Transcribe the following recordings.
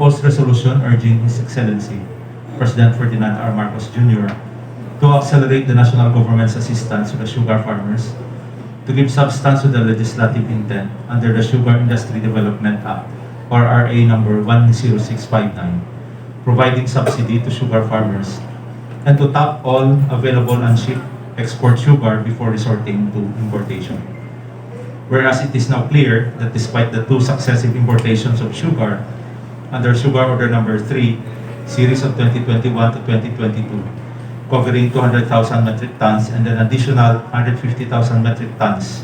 proposed resolution urging His Excellency, President Ferdinand R. Marcos Jr., to accelerate the national government's assistance to the sugar farmers, to give substance to the legislative intent under the Sugar Industry Development Act, or RA number 10659, providing subsidy to sugar farmers, and to tap all available unshipped export sugar before resorting to importation. Whereas it is now clear that despite the two successive importations of sugar under Sugar Order Number 3, Series of 2021 to 2022, covering 200,000 metric tons and an additional 150,000 metric tons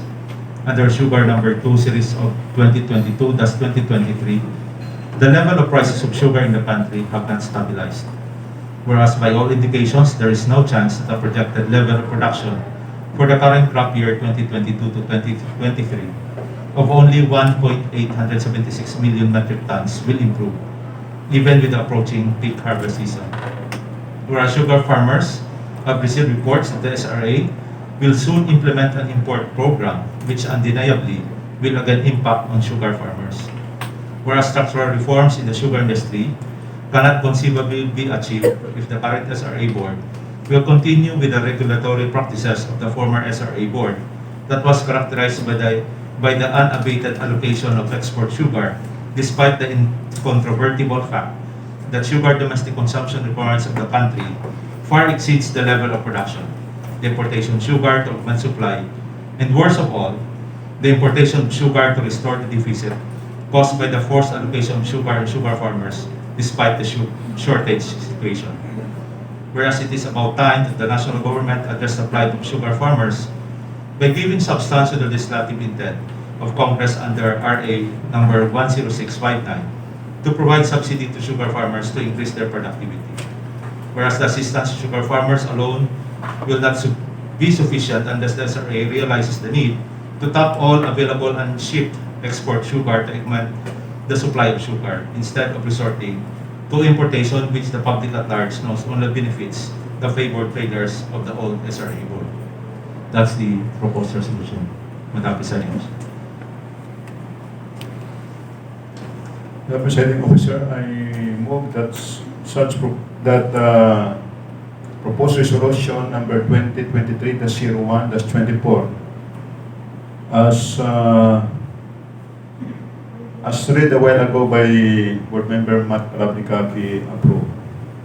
under Sugar Number 2, Series of 2022-2023, the level of prices of sugar in the country have not stabilized. Whereas by all indications, there is no chance that the projected level of production for the current crop year 2022 to 2023 of only 1.876 million metric tons will improve, even with the approaching peak harvest season. Whereas sugar farmers have received reports that the SRA will soon implement an import program which undeniably will again impact on sugar farmers. Whereas structural reforms in the sugar industry cannot conceivably be achieved if the current SRA board will continue with the regulatory practices of the former SRA board that was characterized by the unabated allocation of export sugar, despite the incontrovertible fact that sugar domestic consumption requirements of the country far exceeds the level of production, the importation of sugar to augment supply, and worst of all, the importation of sugar to restore the deficit caused by the forced allocation of sugar and sugar farmers despite the shortage situation. Whereas it is about time that the national government address the plight of sugar farmers by giving substance to the legislative intent of Congress under RA number 10659 to provide subsidy to sugar farmers to increase their productivity. Whereas the assistance to sugar farmers alone will not be sufficient unless the SRA realizes the need to tap all available unshipped export sugar to augment the supply of sugar instead of resorting to importation, which the public at large knows only benefits the favored traders of the old SRA board. That's the proposed resolution, Madam President. The presiding officer, I move that proposed resolution number 2023-01-24 as read a while ago by Board Member Palabrica be approved.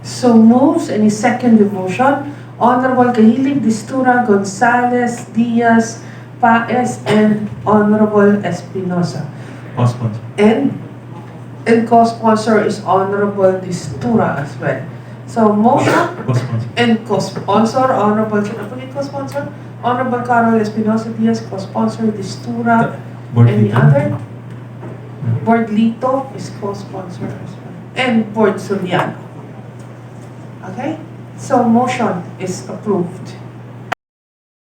So moves. Any second the motion? Honorable Cahilig Distura Gonzalez Diaz Paez and Honorable Espinosa. Co-sponsor. And co-sponsor is Honorable Distura as well. So motion Co-sponsor. and co-sponsor Honorable, can I put it co-sponsor? Honorable Carol Espinosa Diaz, co-sponsor Distura. Board Any leader. other? Board Lito is co-sponsor as well. And Board Suliano. Okay? So motion is approved.